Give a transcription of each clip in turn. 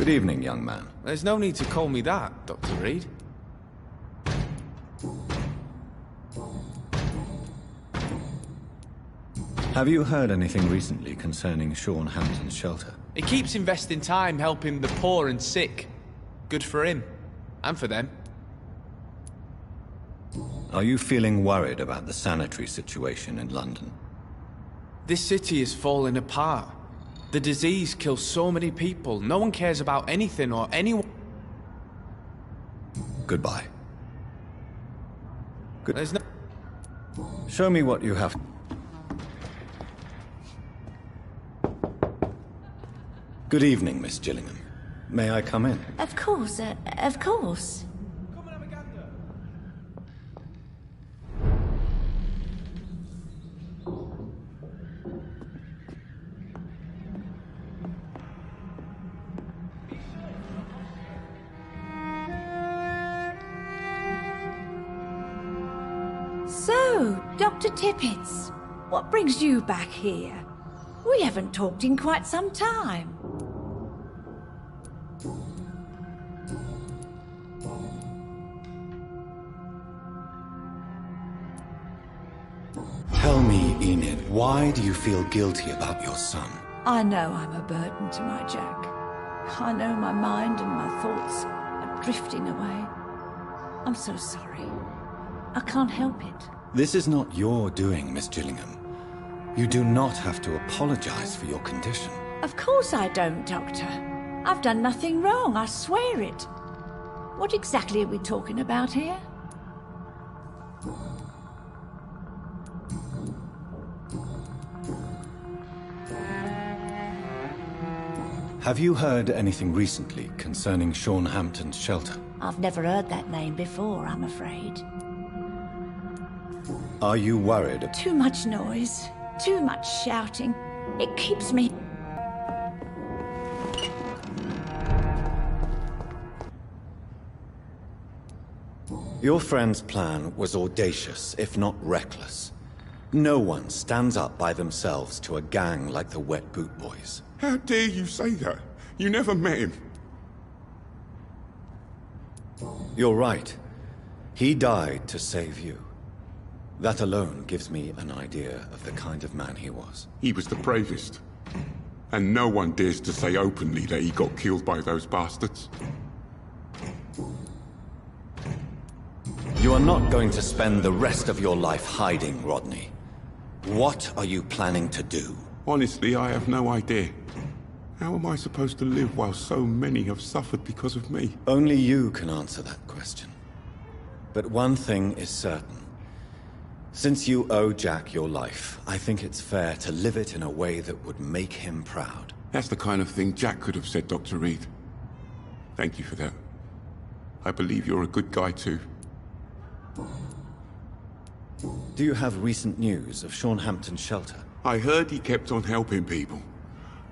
Good evening, young man. There's no need to call me that, Dr. Reed. Have you heard anything recently concerning Sean Hampton's shelter? He keeps investing time helping the poor and sick. Good for him. And for them. Are you feeling worried about the sanitary situation in London? This city is falling apart. The disease kills so many people. No one cares about anything or anyone. Goodbye. There's no... Show me what you have. Good evening, Miss Gillingham. May I come in? Of course, of course. So, Dr. Tippets, what brings you back here? We haven't talked in quite some time. Tell me, Enid, why do you feel guilty about your son? I know I'm a burden to my Jack. I know my mind and my thoughts are drifting away. I'm so sorry. I can't help it. This is not your doing, Miss Gillingham. You do not have to apologize for your condition. Of course I don't, Doctor. I've done nothing wrong, I swear it. What exactly are we talking about here? Have you heard anything recently concerning Sean Hampton's shelter? I've never heard that name before, I'm afraid. Are you worried? Too much noise, too much shouting. It keeps me... Your friend's plan was audacious, if not reckless. No one stands up by themselves to a gang like the Wet Boot Boys. How dare you say that? You never met him. You're right. He died to save you. That alone gives me an idea of the kind of man he was. He was the bravest. And no one dares to say openly that he got killed by those bastards. You are not going to spend the rest of your life hiding, Rodney. What are you planning to do? Honestly, I have no idea. How am I supposed to live while so many have suffered because of me? Only you can answer that question. But one thing is certain. Since you owe Jack your life, I think it's fair to live it in a way that would make him proud. That's the kind of thing Jack could have said, Dr. Reed. Thank you for that. I believe you're a good guy too. Do you have recent news of Sean Hampton's shelter? I heard he kept on helping people,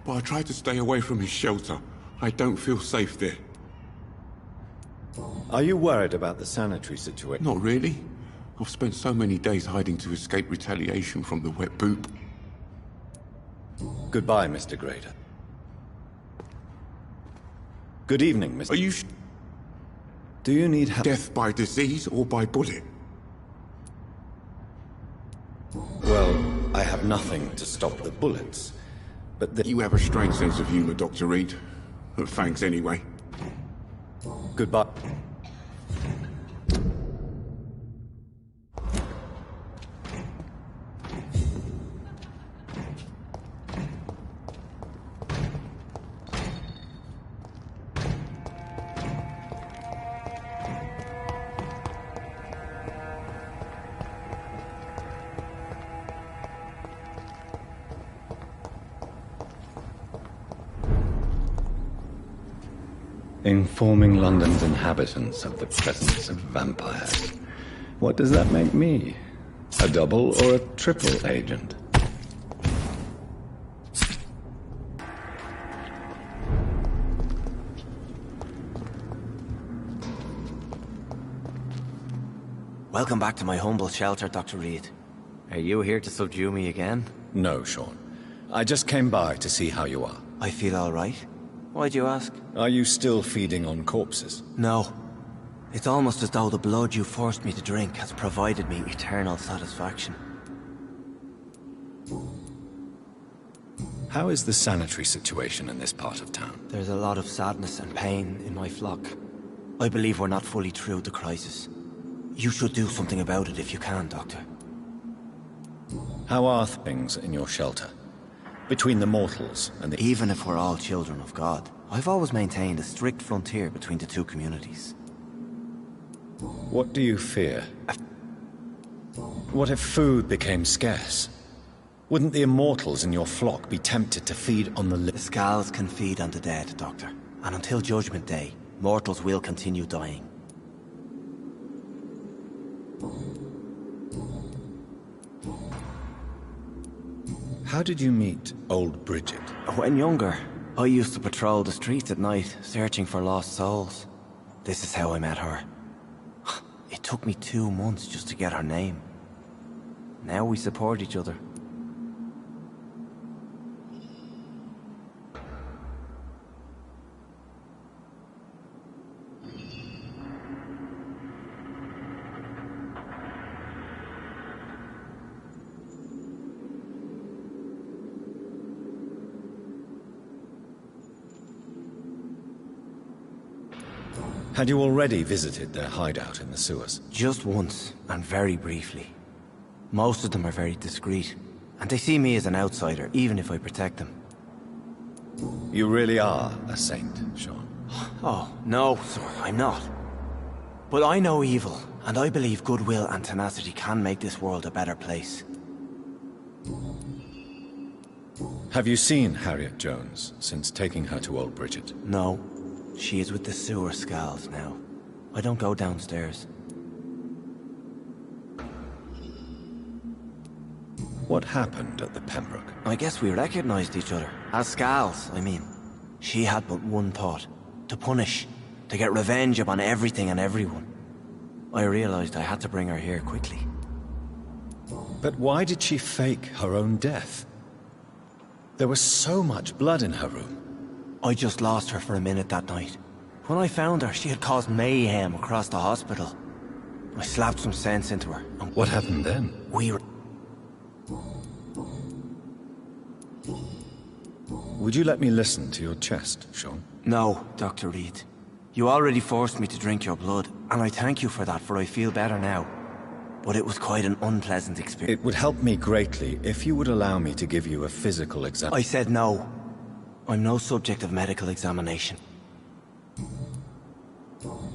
but I tried to stay away from his shelter. I don't feel safe there. Are you worried about the sanitary situation? Not really. I've spent so many days hiding to escape retaliation from the Wet Boot. Goodbye, Mr. Grader. Good evening, Mr. Are you Do you need help? death by disease or by bullet? Well, I have nothing to stop the bullets, but You have a strange sense of humor, Dr. Reed. But thanks anyway. Goodbye. Informing London's inhabitants of the presence of vampires. What does that make me? A double or a triple agent? Welcome back to my humble shelter, Dr. Reed. Are you here to subdue me again? No, Sean. I just came by to see how you are. I feel all right. Why'd you ask? Are you still feeding on corpses? No. It's almost as though the blood you forced me to drink has provided me eternal satisfaction. How is the sanitary situation in this part of town? There's a lot of sadness and pain in my flock. I believe we're not fully through the crisis. You should do something about it if you can, Doctor. How are things in your shelter? Between the mortals and the... Even if we're all children of God, I've always maintained a strict frontier between the two communities. What do you fear? What if food became scarce? Wouldn't the immortals in your flock be tempted to feed on the The Skalls can feed on the dead, Doctor. And until Judgment Day, mortals will continue dying. How did you meet old Bridget? When younger, I used to patrol the streets at night, searching for lost souls. This is how I met her. It took me 2 months just to get her name. Now we support each other. Had you already visited their hideout in the sewers? Just once, and very briefly. Most of them are very discreet, and they see me as an outsider, even if I protect them. You really are a saint, Sean. Oh, no, sir, I'm not. But I know evil, and I believe goodwill and tenacity can make this world a better place. Have you seen Harriet Jones since taking her to old Bridget? No. She is with the sewer Skalls now. I don't go downstairs. What happened at the Pembroke? I guess we recognized each other. As Skalls, I mean. She had but one thought. To punish. To get revenge upon everything and everyone. I realized I had to bring her here quickly. But why did she fake her own death? There was so much blood in her room. I just lost her for a minute that night. When I found her, she had caused mayhem across the hospital. I slapped some sense into her. And what happened then? Would you let me listen to your chest, Sean? No, Dr. Reed. You already forced me to drink your blood, and I thank you for that, for I feel better now. But it was quite an unpleasant experience. It would help me greatly if you would allow me to give you a physical exam. I said no. I'm no subject of medical examination.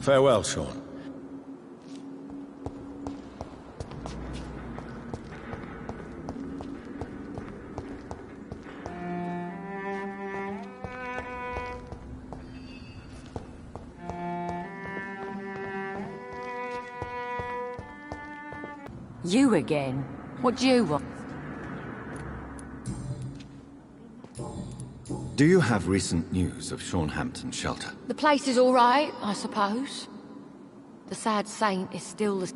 Farewell, Sean. You again? What do you want? Do you have recent news of Sean Hampton's shelter? The place is all right, I suppose. The sad saint is still the...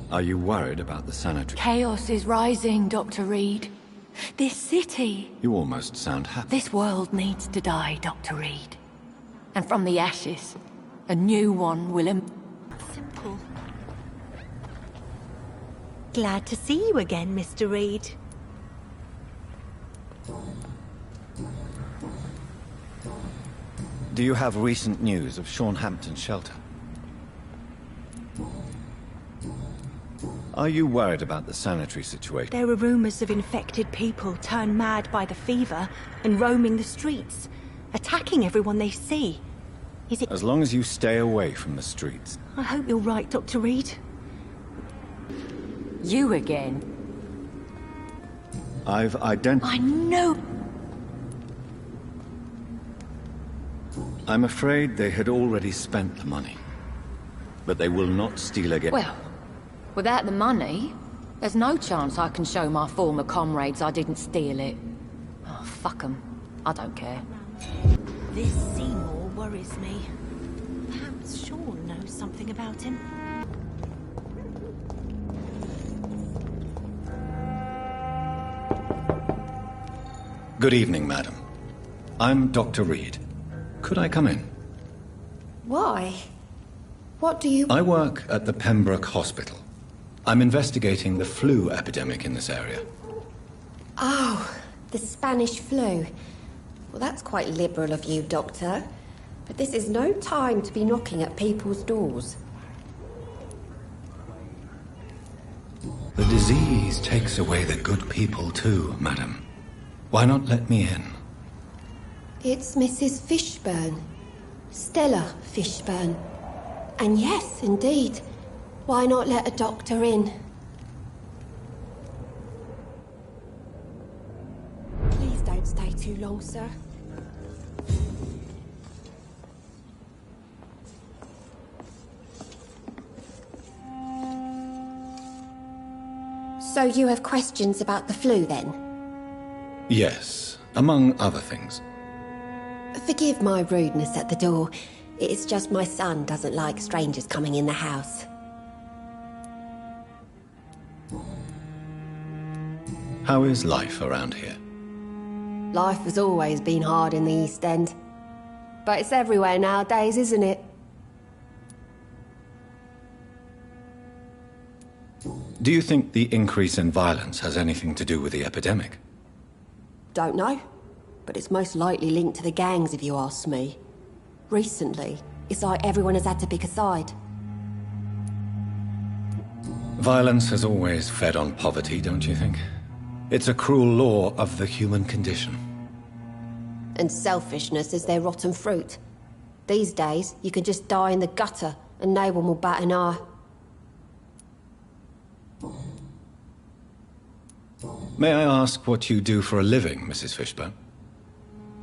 Are you worried about the sanitary? Chaos is rising, Dr. Reed. This city... You almost sound happy. This world needs to die, Dr. Reed. And from the ashes, a new one will... Simple. Glad to see you again, Mr. Reed. Do you have recent news of Sean Hampton's shelter? Are you worried about the sanitary situation? There are rumors of infected people turned mad by the fever and roaming the streets, attacking everyone they see. Is it... As long as you stay away from the streets. I hope you're right, Dr. Reed. You again? I've identified... I know... I'm afraid they had already spent the money. But they will not steal again. Well, without the money, there's no chance I can show my former comrades I didn't steal it. Oh, fuck 'em. I don't care. This Seymour worries me. Perhaps Sean knows something about him. Good evening, madam. I'm Dr. Reed. Could I come in? Why? What do you... I work at the Pembroke Hospital. I'm investigating the flu epidemic in this area. Oh, the Spanish flu. Well, that's quite liberal of you, Doctor. But this is no time to be knocking at people's doors. The disease takes away the good people too, madam. Why not let me in? It's Mrs. Fishburne. Stella Fishburne. And yes, indeed. Why not let a doctor in? Please don't stay too long, sir. So you have questions about the flu, then? Yes, among other things. Forgive my rudeness at the door. It's just my son doesn't like strangers coming in the house. How is life around here? Life has always been hard in the East End. But it's everywhere nowadays, isn't it? Do you think the increase in violence has anything to do with the epidemic? Don't know. But it's most likely linked to the gangs, if you ask me. Recently, it's like everyone has had to pick a side. Violence has always fed on poverty, don't you think? It's a cruel law of the human condition. And selfishness is their rotten fruit. These days, you can just die in the gutter and no one will bat an eye. May I ask what you do for a living, Mrs. Fishburne?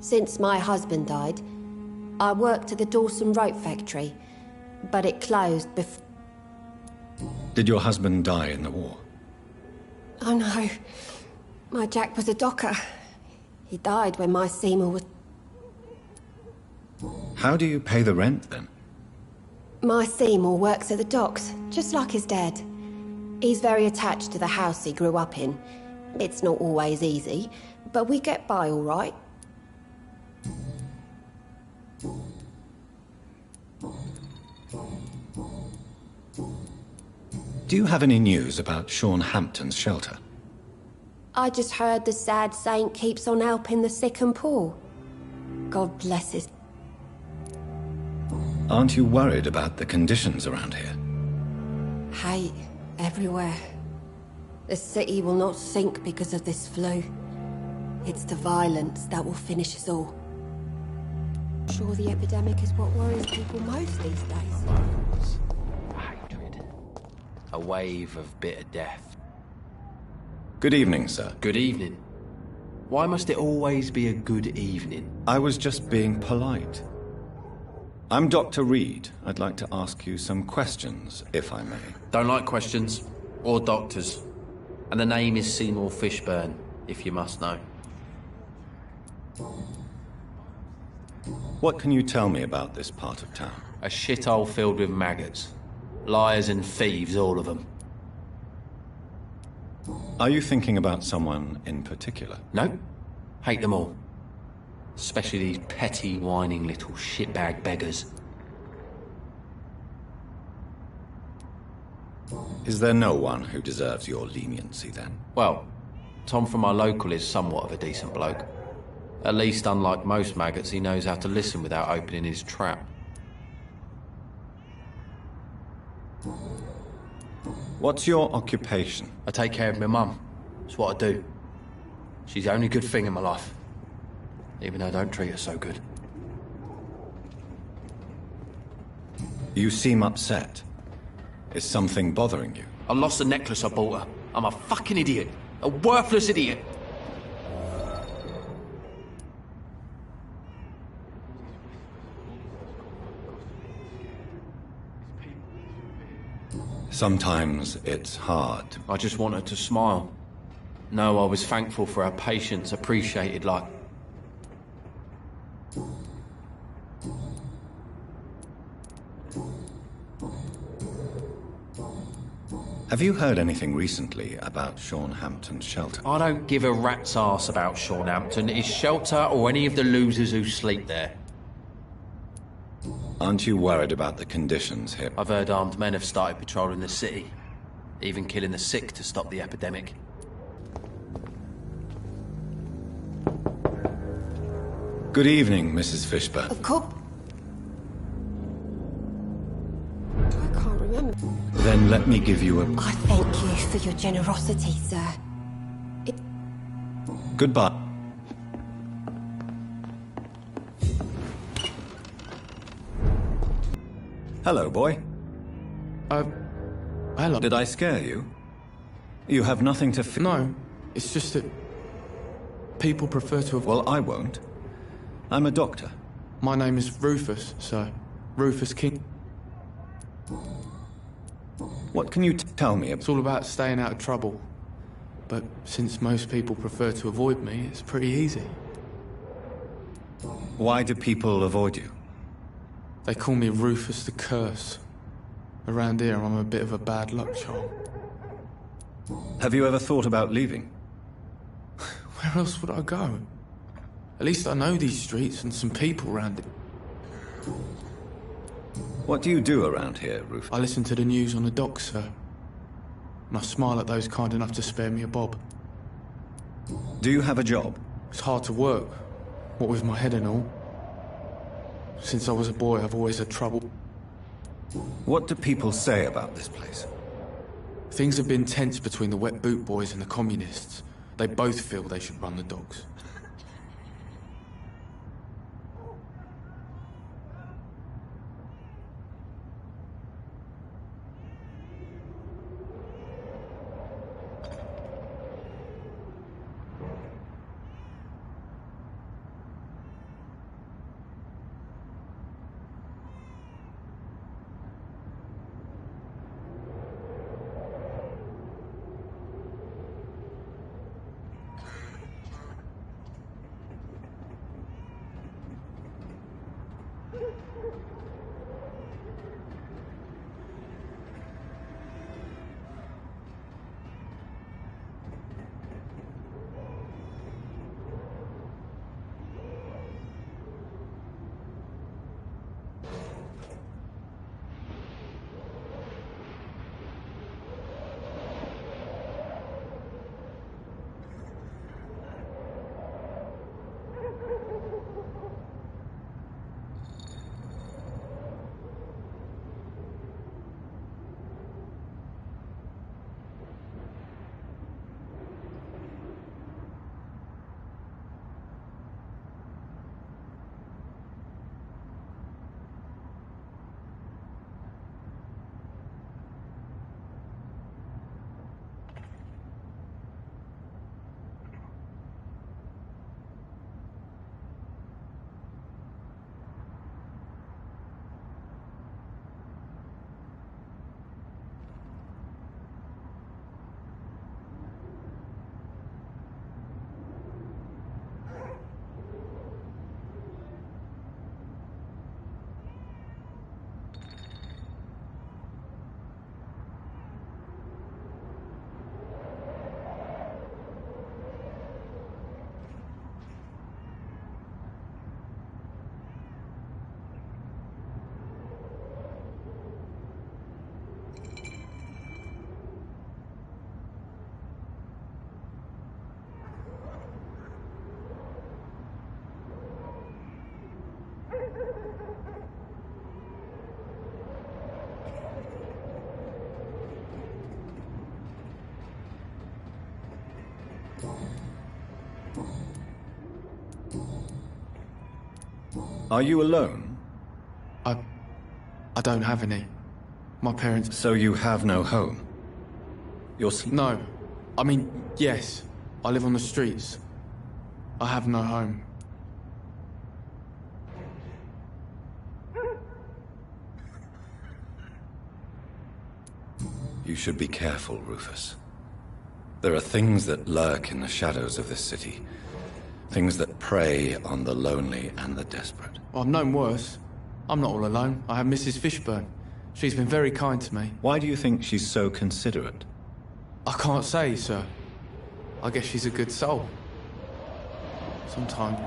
Since my husband died, I worked at the Dawson Rope factory, but it closed before... Did your husband die in the war? Oh no. My Jack was a docker. He died when my Seymour was... How do you pay the rent, then? My Seymour works at the docks, just like his dad. He's very attached to the house he grew up in. It's not always easy, but we get by all right. Do you have any news about Sean Hampton's shelter? I just heard the sad saint keeps on helping the sick and poor. God bless his... Aren't you worried about the conditions around here? Hate everywhere. The city will not sink because of this flu. It's the violence that will finish us all. Sure, the epidemic is what worries people most these days. Hatred. A wave of bitter death. Good evening, sir. Good evening. Why must it always be a good evening? I was just being polite. I'm Dr. Reed. I'd like to ask you some questions, if I may. Don't like questions. Or doctors. And the name is Seymour Fishburne, if you must know. What can you tell me about this part of town? A shithole filled with maggots. Liars and thieves, all of them. Are you thinking about someone in particular? No. Hate them all. Especially these petty, whining little shitbag beggars. Is there no one who deserves your leniency, then? Well, Tom from our local is somewhat of a decent bloke. At least, unlike most maggots, he knows how to listen without opening his trap. What's your occupation? I take care of my mum. It's what I do. She's the only good thing in my life. Even though I don't treat her so good. You seem upset. Is something bothering you? I lost the necklace I bought her. I'm a fucking idiot. A worthless idiot. Sometimes it's hard. I just want her to smile. No, I was thankful for her patience, appreciated like... Have you heard anything recently about Sean Hampton's shelter? I don't give a rat's ass about Sean Hampton, his shelter, or any of the losers who sleep there. Aren't you worried about the conditions here? I've heard armed men have started patrolling the city, even killing the sick to stop the epidemic. Good evening, Mrs. Fishburne. Of course. I can't remember. Then let me give you a... I thank you for your generosity, sir. Goodbye. Hello, boy. Hello. Did I scare you? You have nothing to fear. No, it's just that people prefer to avoid... Well, I won't. I'm a doctor. My name is Rufus, sir. Rufus King. What can you tell me about... It's all about staying out of trouble. But since most people prefer to avoid me, it's pretty easy. Why do people avoid you? They call me Rufus the Curse. Around here, I'm a bit of a bad luck charm. Have you ever thought about leaving? Where else would I go? At least I know these streets and some people around it. What do you do around here, Rufus? I listen to the news on the docks, sir. And I smile at those kind enough to spare me a bob. Do you have a job? It's hard to work, what with my head and all. Since I was a boy, I've always had trouble. What do people say about this place? Things have been tense between the wet boot boys and the communists. They both feel they should run the docks. Are you alone? I don't have any. My parents... So you have no home? You're... No. I mean, yes. I live on the streets. I have no home. You should be careful, Rufus. There are things that lurk in the shadows of this city. Things that prey on the lonely and the desperate. I've known worse. I'm not all alone. I have Mrs. Fishburne. She's been very kind to me. Why do you think she's so considerate? I can't say, sir. I guess she's a good soul. Sometimes.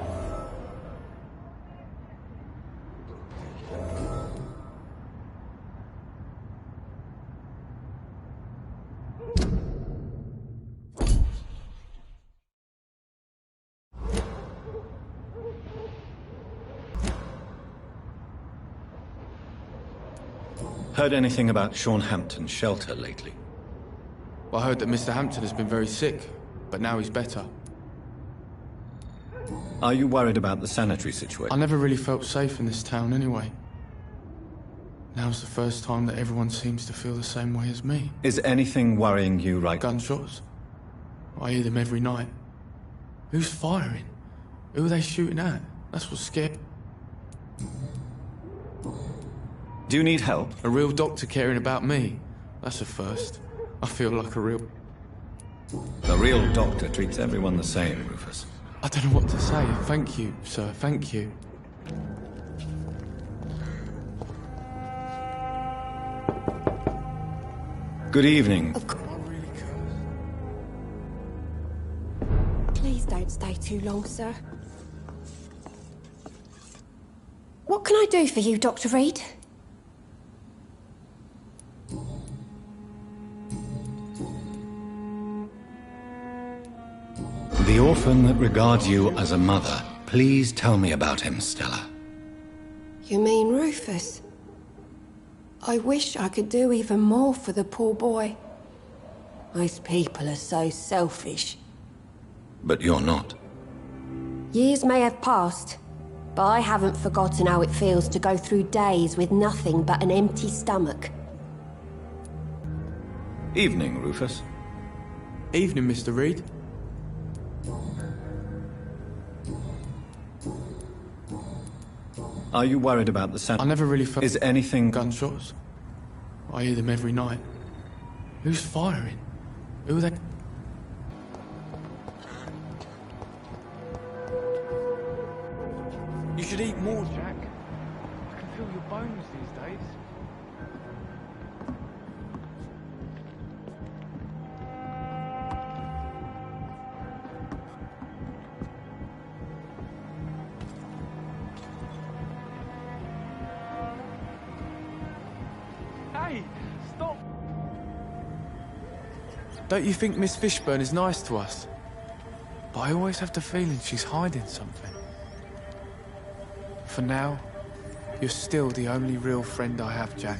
Heard anything about Sean Hampton's shelter lately? I heard that Mr. Hampton has been very sick, but now he's better. Are you worried about the sanitary situation? I never really felt safe in this town anyway. Now's the first time that everyone seems to feel the same way as me. Is anything worrying you right now? Gunshots? I hear them every night. Who's firing? Who are they shooting at? That's what's scary. Do you need help? A real doctor caring about me? That's a first. I feel like a real... The real doctor treats everyone the same, Rufus. I don't know what to say. Thank you, sir. Thank you. Good evening. Please don't stay too long, sir. What can I do for you, Dr. Reed? The orphan that regards you as a mother. Please tell me about him, Stella. You mean Rufus? I wish I could do even more for the poor boy. Most people are so selfish. But you're not. Years may have passed, but I haven't forgotten how it feels to go through days with nothing but an empty stomach. Evening, Rufus. Evening, Mr. Reed. Are you worried about the I never really felt... Is anything... Gunshots? I hear them every night. Who's firing? Who are they... You should eat more, Jack. I can feel your bones these days. Hey, stop! Don't you think Miss Fishburne is nice to us? But I always have the feeling she's hiding something. For now, you're still the only real friend I have, Jack.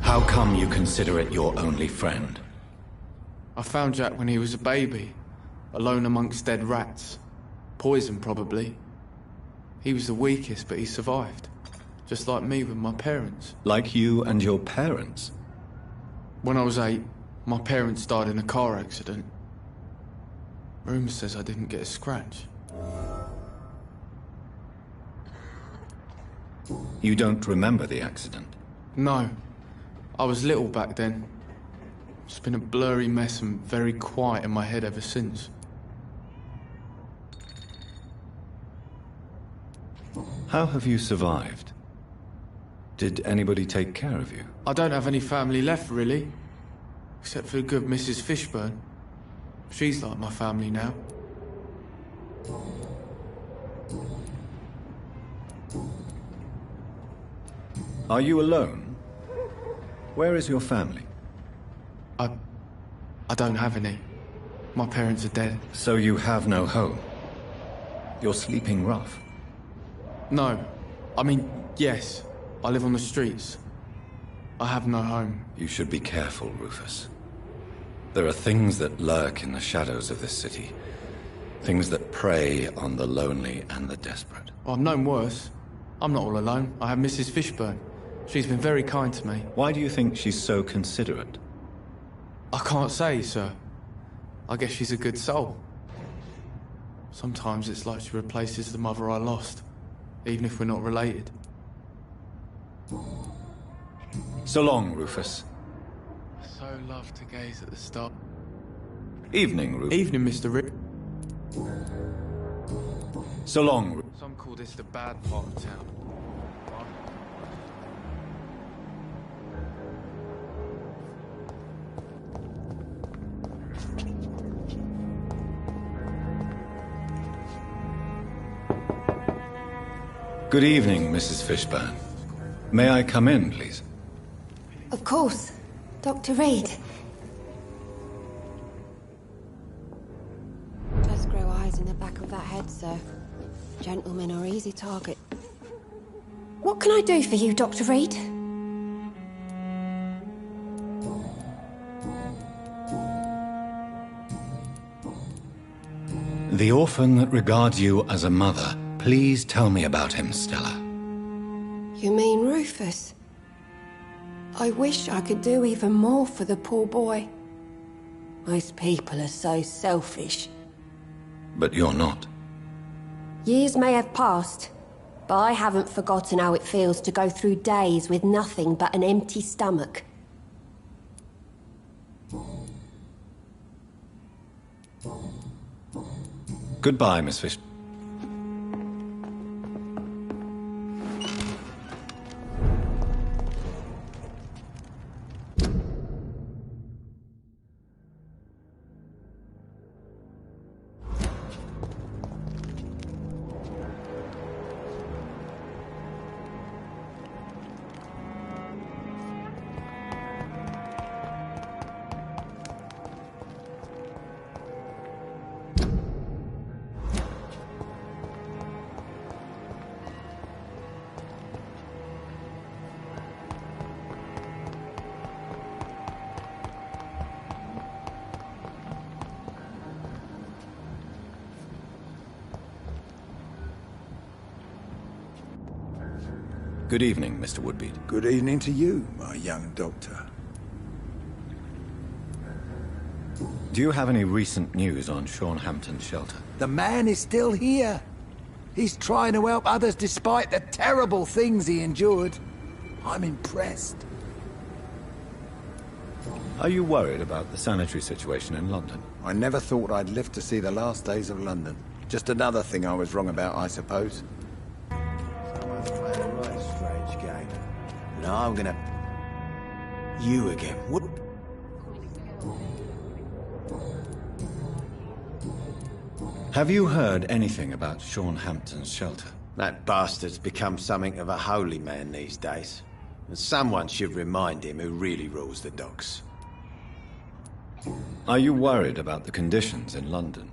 How come you consider it your only friend? I found Jack when he was a baby, alone amongst dead rats. Poison, probably. He was the weakest, but he survived. Just like me with my parents. Like you and your parents? When I was 8, my parents died in a car accident. Rumour says I didn't get a scratch. You don't remember the accident? No. I was little back then. It's been a blurry mess and very quiet in my head ever since. How have you survived? Did anybody take care of you? I don't have any family left, really. Except for the good Mrs. Fishburne. She's like my family now. Are you alone? Where is your family? I don't have any. My parents are dead. So you have no home? You're sleeping rough? No. I mean, yes. I live on the streets. I have no home. You should be careful, Rufus. There are things that lurk in the shadows of this city. Things that prey on the lonely and the desperate. Well, I've known worse. I'm not all alone. I have Mrs. Fishburne. She's been very kind to me. Why do you think she's so considerate? I can't say, sir. I guess she's a good soul. Sometimes it's like she replaces the mother I lost, even if we're not related. So long, Rufus. I so love to gaze at the stars. Evening, Ruby. Evening, Mr. Reed. So long, Ruby. Some call this the bad part of town. Good evening, Mrs. Fishburne. May I come in, please? Of course. Dr. Reed. Just grow eyes in the back of that head, sir. Gentlemen are easy target. What can I do for you, Dr. Reed? The orphan that regards you as a mother. Please tell me about him, Stella. You mean Rufus? I wish I could do even more for the poor boy. Most people are so selfish. But you're not. Years may have passed, but I haven't forgotten how it feels to go through days with nothing but an empty stomach. Goodbye, Miss Fish. Good evening, Mr. Woodbeat. Good evening to you, my young doctor. Do you have any recent news on Sean Hampton's shelter? The man is still here. He's trying to help others despite the terrible things he endured. I'm impressed. Are you worried about the sanitary situation in London? I never thought I'd live to see the last days of London. Just another thing I was wrong about, I suppose. Someone's playing a right strange game. No, I'm gonna... You again. What? Have you heard anything about Sean Hampton's shelter? That bastard's become something of a holy man these days. And someone should remind him who really rules the docks. Are you worried about the conditions in London?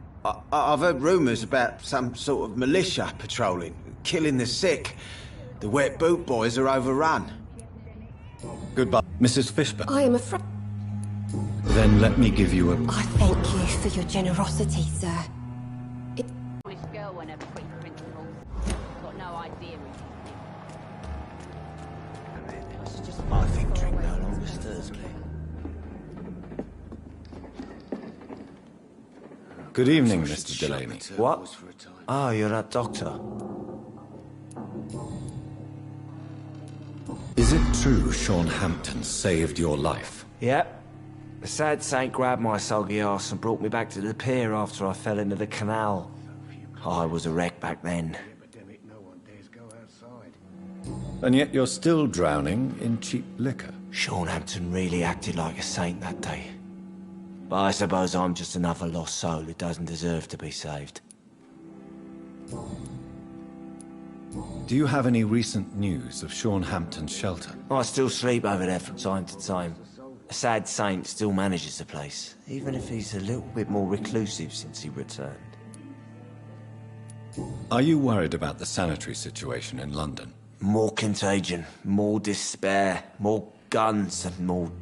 I've heard rumours about some sort of militia patrolling, killing the sick. The wet boot boys are overrun. Goodbye, Mrs. Fishburne. I am afraid... Then let me give you a... I thank you for your generosity, sir. This girl won't have quick principles. Got no idea I think drink no longer stirs me. Good evening, Mr. Delaney. What? Oh, you're that doctor. Is it true Sean Hampton saved your life? Yep. The sad saint grabbed my soggy arse and brought me back to the pier after I fell into the canal. I was a wreck back then. And yet you're still drowning in cheap liquor. Sean Hampton really acted like a saint that day. But I suppose I'm just another lost soul who doesn't deserve to be saved. Do you have any recent news of Sean Hampton's shelter? I still sleep over there from time to time. A sad saint still manages the place, even if he's a little bit more reclusive since he returned. Are you worried about the sanitary situation in London? More contagion, more despair, more guns and more...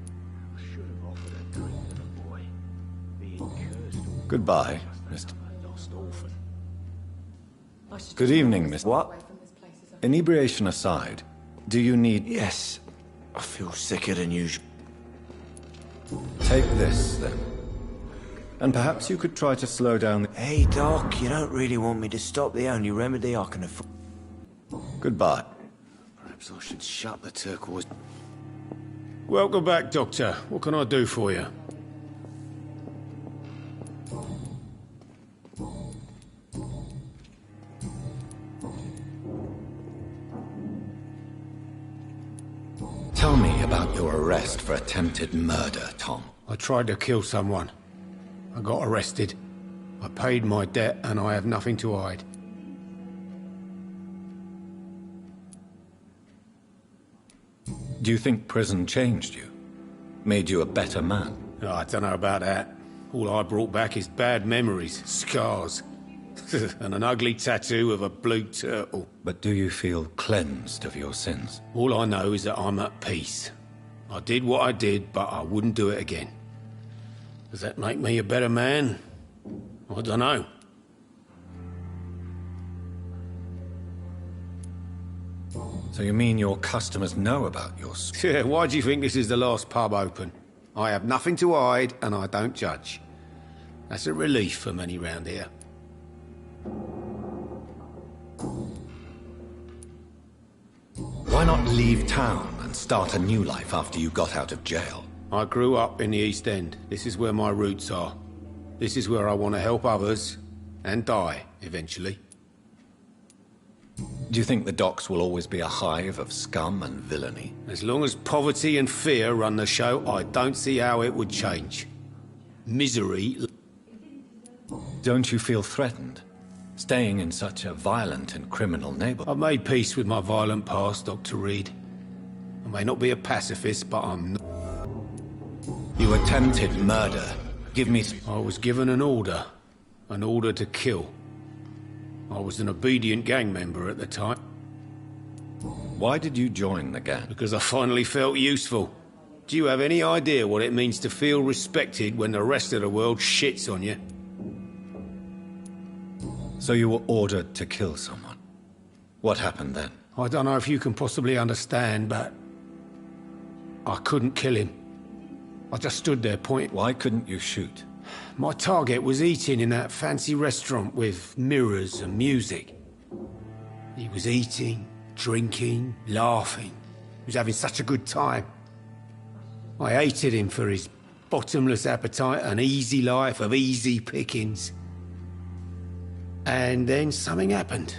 Goodbye, Mr. Good evening, Mr. What? Inebriation aside, do you need... Yes. I feel sicker than usual. Take this, then. And perhaps you could try to slow down the... Hey, Doc, you don't really want me to stop the only remedy I can afford. Goodbye. Perhaps I should shut the turquoise... Welcome back, Doctor. What can I do for you? Tell me about your arrest for attempted murder, Tom. I tried to kill someone. I got arrested. I paid my debt and I have nothing to hide. Do you think prison changed you? Made you a better man? Oh, I don't know about that. All I brought back is bad memories, scars, and an ugly tattoo of a blue turtle. But do you feel cleansed of your sins? All I know is that I'm at peace. I did what I did, but I wouldn't do it again. Does that make me a better man? I don't know. So you mean your customers know about your... Yeah, why do you think this is the last pub open? I have nothing to hide, and I don't judge. That's a relief for many round here. Why not leave town and start a new life after you got out of jail? I grew up in the East End. This is where my roots are. This is where I want to help others, and die, eventually. Do you think the docks will always be a hive of scum and villainy? As long as poverty and fear run the show, I don't see how it would change. Misery... Don't you feel threatened? Staying in such a violent and criminal neighborhood? I've made peace with my violent past, Dr. Reed. I may not be a pacifist, but I'm not... You attempted murder. Give me... I was given an order. An order to kill. I was an obedient gang member at the time. Why did you join the gang? Because I finally felt useful. Do you have any idea what it means to feel respected when the rest of the world shits on you? So you were ordered to kill someone. What happened then? I don't know if you can possibly understand, but... I couldn't kill him. I just stood there pointing. Why couldn't you shoot? My target was eating in that fancy restaurant with mirrors and music. He was eating, drinking, laughing. He was having such a good time. I hated him for his bottomless appetite and easy life of easy pickings. And then something happened.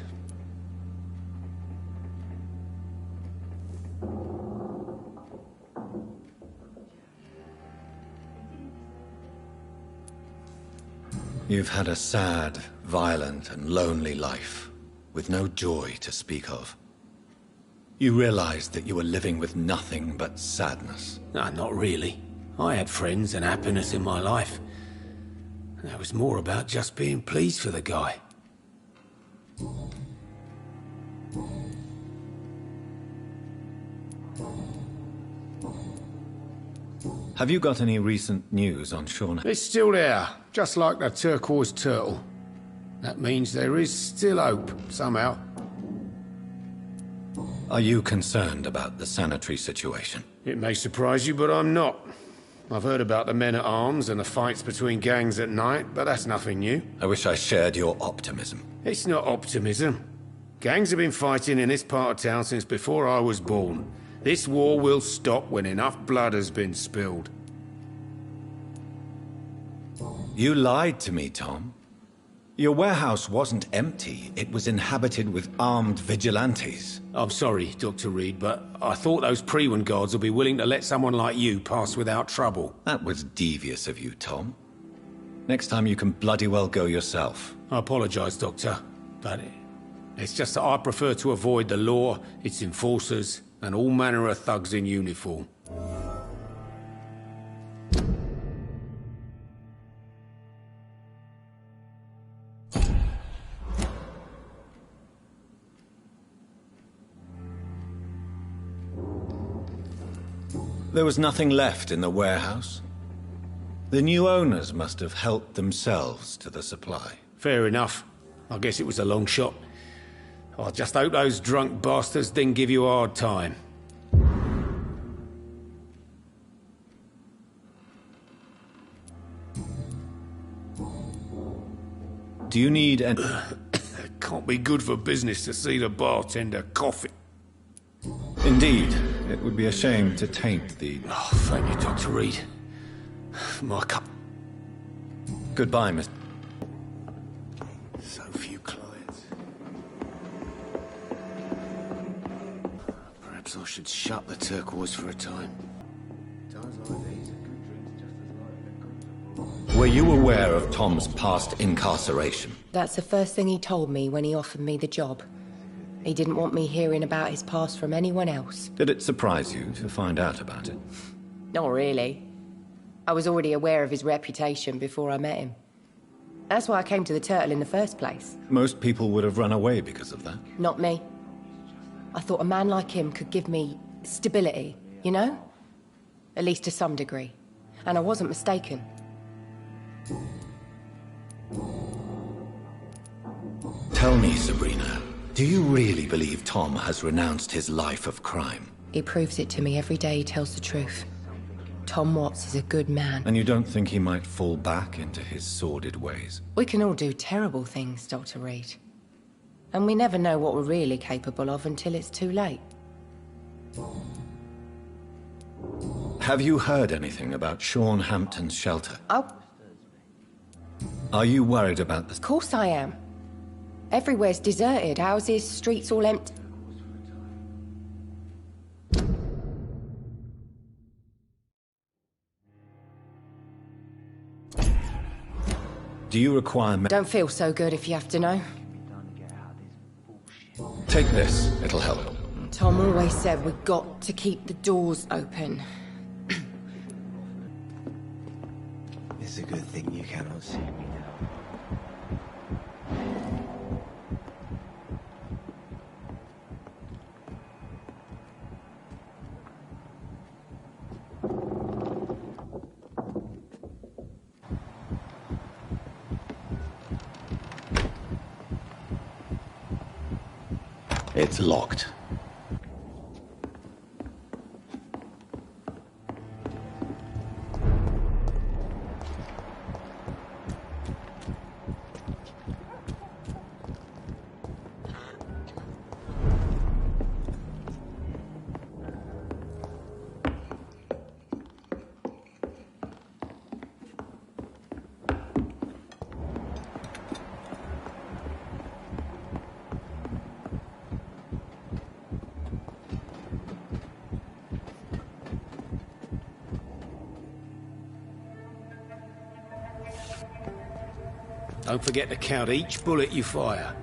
You've had a sad, violent, and lonely life, with no joy to speak of. You realized that you were living with nothing but sadness. No, not really. I had friends and happiness in my life. And that was more about just being pleased for the guy. Have you got any recent news on Sean? It's still there, just like the turquoise turtle. That means there is still hope, somehow. Are you concerned about the sanitary situation? It may surprise you, but I'm not. I've heard about the men-at-arms and the fights between gangs at night, but that's nothing new. I wish I shared your optimism. It's not optimism. Gangs have been fighting in this part of town since before I was born. This war will stop when enough blood has been spilled. You lied to me, Tom. Your warehouse wasn't empty. It was inhabited with armed vigilantes. I'm sorry, Dr. Reed, but I thought those Prewen guards would be willing to let someone like you pass without trouble. That was devious of you, Tom. Next time you can bloody well go yourself. I apologize, Doctor, but it's just that I prefer to avoid the law, its enforcers, and all manner of thugs in uniform. There was nothing left in the warehouse. The new owners must have helped themselves to the supply. Fair enough. I guess it was a long shot. I just hope those drunk bastards didn't give you a hard time. Do you need an... It can't be good for business to see the bartender coughing. Indeed. It would be a shame to taint the... Oh, thank you, Dr. Reed. My cup. Goodbye, Mr. So few clients. Perhaps Perhaps I should shut the turquoise for a time. Times like these, a good drink's just as likely. Were you aware of Tom's past incarceration? That's the first thing he told me when he offered me the job. He didn't want me hearing about his past from anyone else. Did it surprise you to find out about it? Not really. I was already aware of his reputation before I met him. That's why I came to the Turtle in the first place. Most people would have run away because of that. Not me. I thought a man like him could give me stability, you know? At least to some degree. And I wasn't mistaken. Tell me, Sabrina, do you really believe Tom has renounced his life of crime? He proves it to me every day he tells the truth. Tom Watts is a good man. And you don't think he might fall back into his sordid ways? We can all do terrible things, Dr. Reed. And we never know what we're really capable of until it's too late. Have you heard anything about Sean Hampton's shelter? Oh. Are you worried about this? Of course I am. Everywhere's deserted, houses, streets all empty. Do you require... Don't feel so good if you have to know. Take this, it'll help. Tom always said we've got to keep the doors open. It's a good thing you cannot see me now. It's locked. Don't forget to count each bullet you fire.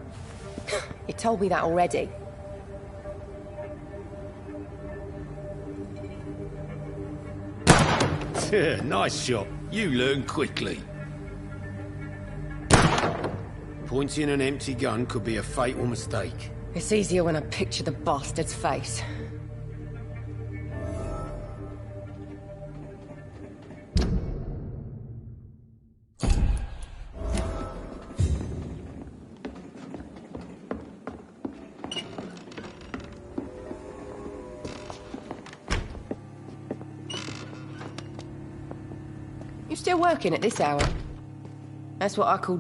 You told me that already. Nice shot. You learn quickly. Pointing an empty gun could be a fatal mistake. It's easier when I picture the bastard's face. You still working at this hour? That's what I call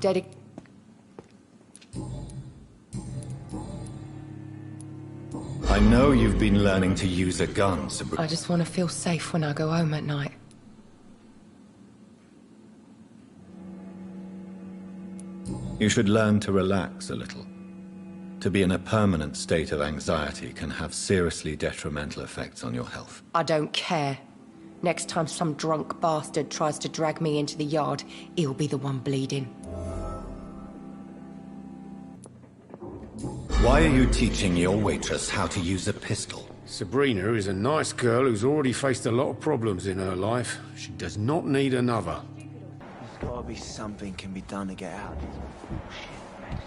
I know you've been learning to use a gun, Sabrina. I just want to feel safe when I go home at night. You should learn to relax a little. To be in a permanent state of anxiety can have seriously detrimental effects on your health. I don't care. Next time some drunk bastard tries to drag me into the yard, he'll be the one bleeding. Why are you teaching your waitress how to use a pistol? Sabrina is a nice girl who's already faced a lot of problems in her life. She does not need another. There's gotta be something can be done to get out of this bullshit mess.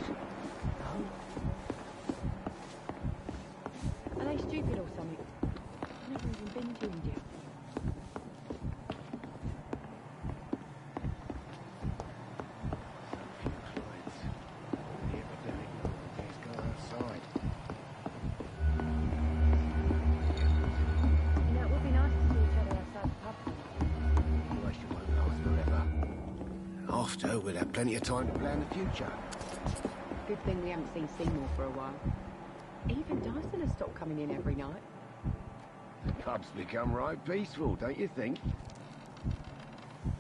Are they stupid or something? I've never even been to India. After, we'll have plenty of time to plan the future. Good thing we haven't seen Seymour for a while. Even Dyson has stopped coming in every night. The pub's become right peaceful, don't you think?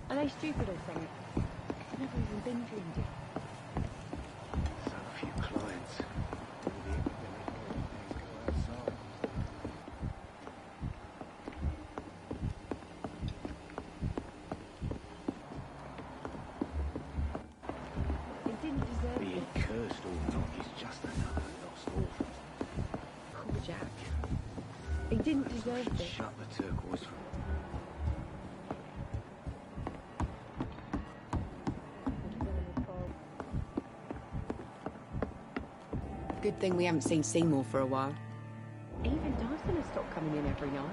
Are they stupid or something? I've never even been to India. So few clients. All the epidemic go outside. didn't deserve this. Shut the turquoise. Good thing we haven't seen Seymour for a while. Even Dyson has stopped coming in every night.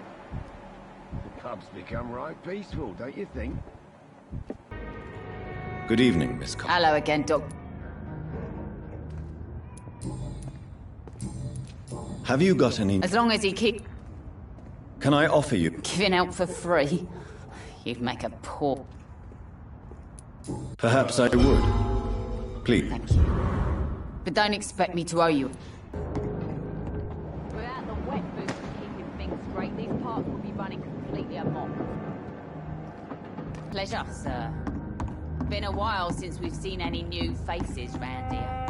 The pub's become right peaceful, don't you think? Good evening, Miss Cole. Hello again, Doc. Have you got any... As long as he keep Can I offer you... giving out for free, you'd make a poor... Perhaps I would. Please. Thank you. But don't expect me to owe you. Without the wet boots keeping things straight, these parts will be running completely amok. Pleasure, sir. Been a while since we've seen any new faces round here.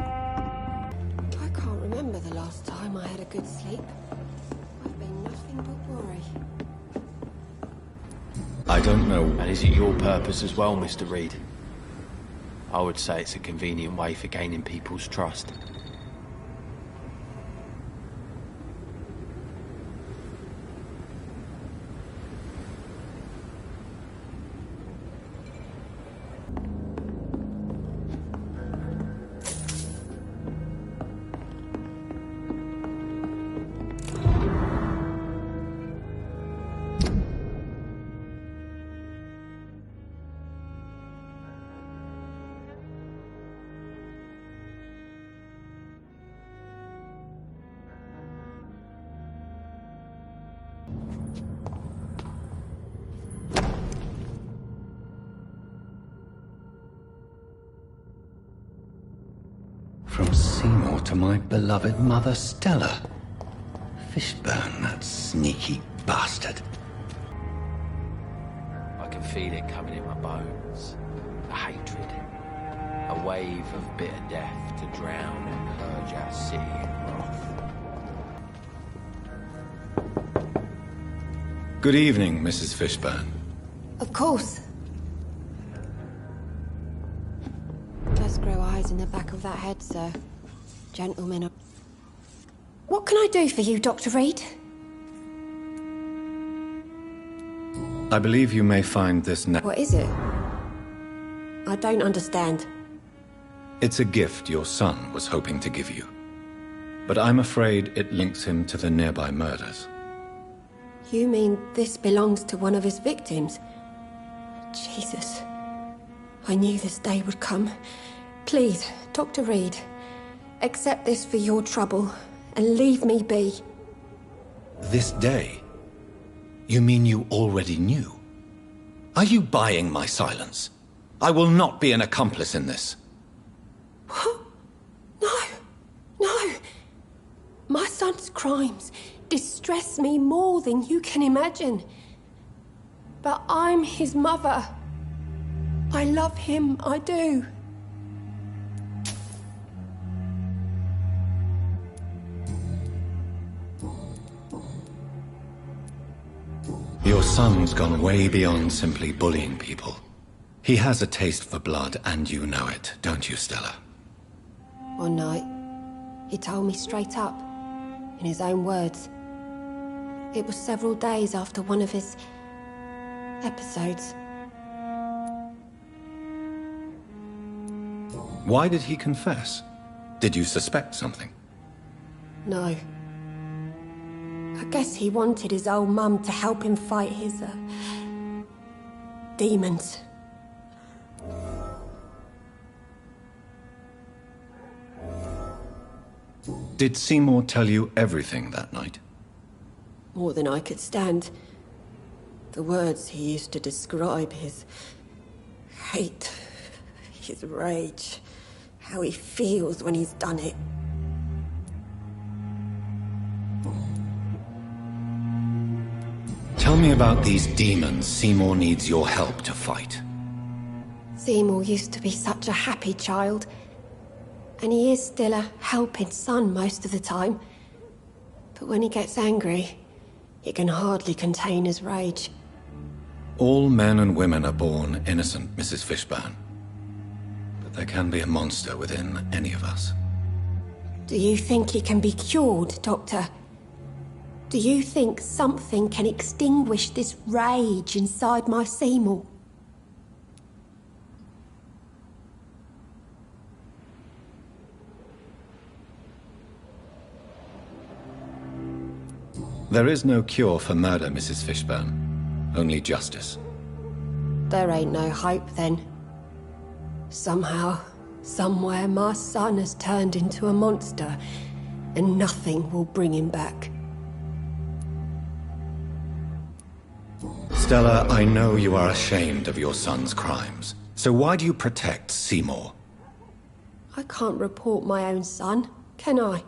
I can't remember the last time I had a good sleep. I've been nothing but worry. I don't know... And is it your purpose as well, Mr. Reed? I would say it's a convenient way for gaining people's trust. From Seymour to my beloved mother, Stella. Fishburne, that sneaky bastard. I can feel it coming in my bones. The hatred. A wave of bitter death to drown and purge our city in wrath. Good evening, Mrs. Fishburne. Of course. Does grow eyes in the back of that head, sir. Gentlemen are... What can I do for you, Dr. Reed? I believe you may find this What is it? I don't understand. It's a gift your son was hoping to give you. But I'm afraid it links him to the nearby murders. You mean this belongs to one of his victims? Jesus. I knew this day would come. Please, Dr. Reed, accept this for your trouble and leave me be. This day? You mean you already knew? Are you buying my silence? I will not be an accomplice in this. What? No. My son's crimes distress me more than you can imagine. But I'm his mother. I love him, I do. Your son's gone way beyond simply bullying people. He has a taste for blood, and you know it, don't you, Stella? One night, he told me straight up, in his own words. It was several days after one of his episodes. Why did he confess? Did you suspect something? No. I guess he wanted his old mum to help him fight his, demons. Did Seymour tell you everything that night? More than I could stand. The words he used to describe his hate, his rage, how he feels when he's done it. Tell me about these demons Seymour needs your help to fight. Seymour used to be such a happy child. And he is still a helping son most of the time. But when he gets angry, he can hardly contain his rage. All men and women are born innocent, Mrs. Fishburne. But there can be a monster within any of us. Do you think he can be cured, Doctor? Do you think something can extinguish this rage inside my Seymour? There is no cure for murder, Mrs. Fishburne. Only justice. There ain't no hope then. Somehow, somewhere, my son has turned into a monster, and nothing will bring him back. Stella, I know you are ashamed of your son's crimes. So why do you protect Seymour? I can't report my own son, can I?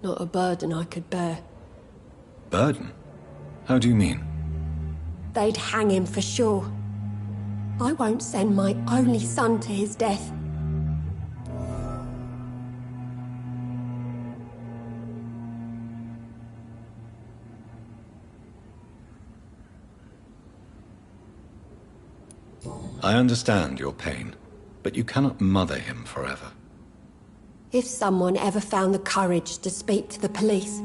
Not a burden I could bear. Burden? How do you mean? They'd hang him for sure. I won't send my only son to his death. I understand your pain, but you cannot mother him forever. If someone ever found the courage to speak to the police,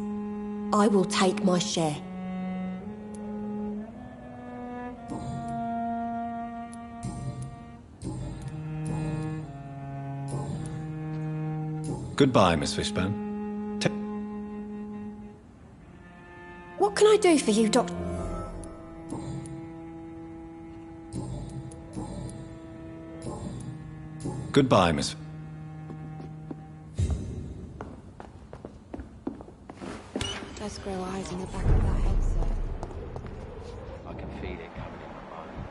I will take my share. Goodbye, Miss Fishburne. What can I do for you, Doctor? Goodbye, Miss... Does grow eyes in the back of that head, sir. I can feel it coming in my bones.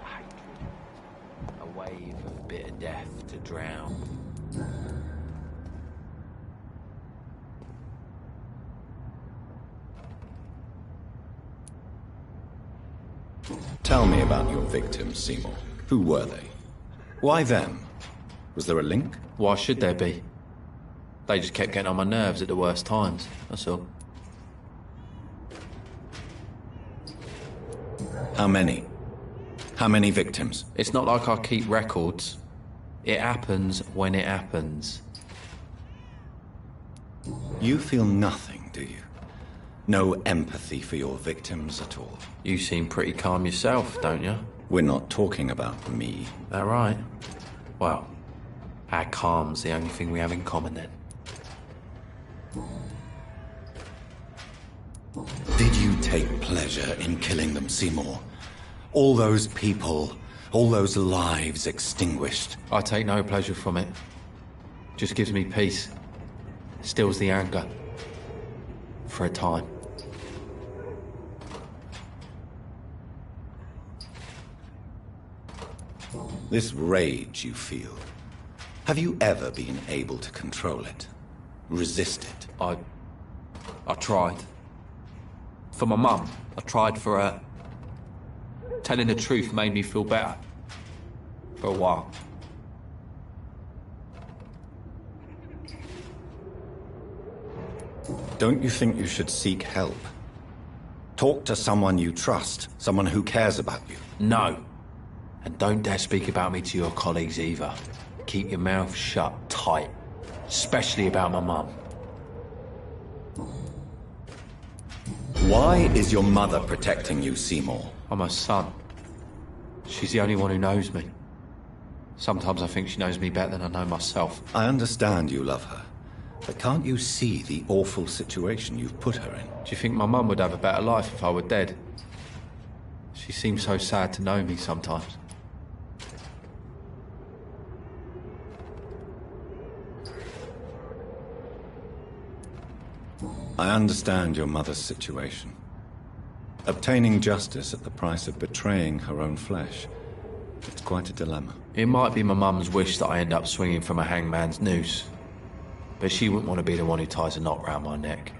Hatred. A wave of bitter death to drown. Tell me about your victims, Seymour. Who were they? Why them? Was there a link? Why should there be? They just kept getting on my nerves at the worst times, that's all. How many? How many victims? It's not like I keep records. It happens when it happens. You feel nothing, do you? No empathy for your victims at all? You seem pretty calm yourself, don't you? We're not talking about me. That right? Well, our calm's the only thing we have in common then. Did you take pleasure in killing them, Seymour? All those people, all those lives extinguished. I take no pleasure from it. Just gives me peace. Stills the anger. For a time. This rage you feel, have you ever been able to control it? Resist it? I tried. For my mum, I tried for her. Telling the truth made me feel better. For a while. Don't you think you should seek help? Talk to someone you trust, someone who cares about you. No. And don't dare speak about me to your colleagues either. Keep your mouth shut tight. Especially about my mum. Why is your mother protecting you, Seymour? I'm her son. She's the only one who knows me. Sometimes I think she knows me better than I know myself. I understand you love her. But can't you see the awful situation you've put her in? Do you think my mum would have a better life if I were dead? She seems so sad to know me sometimes. I understand your mother's situation. Obtaining justice at the price of betraying her own flesh. It's quite a dilemma. It might be my mum's wish that I end up swinging from a hangman's noose. But she wouldn't want to be the one who ties a knot round my neck.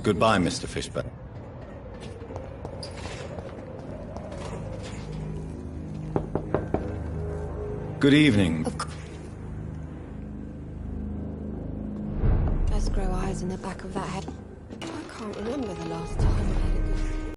Goodbye, Mr. Fishburne. Good evening. Does grow eyes in the back of that head. I can't remember the last time I had a good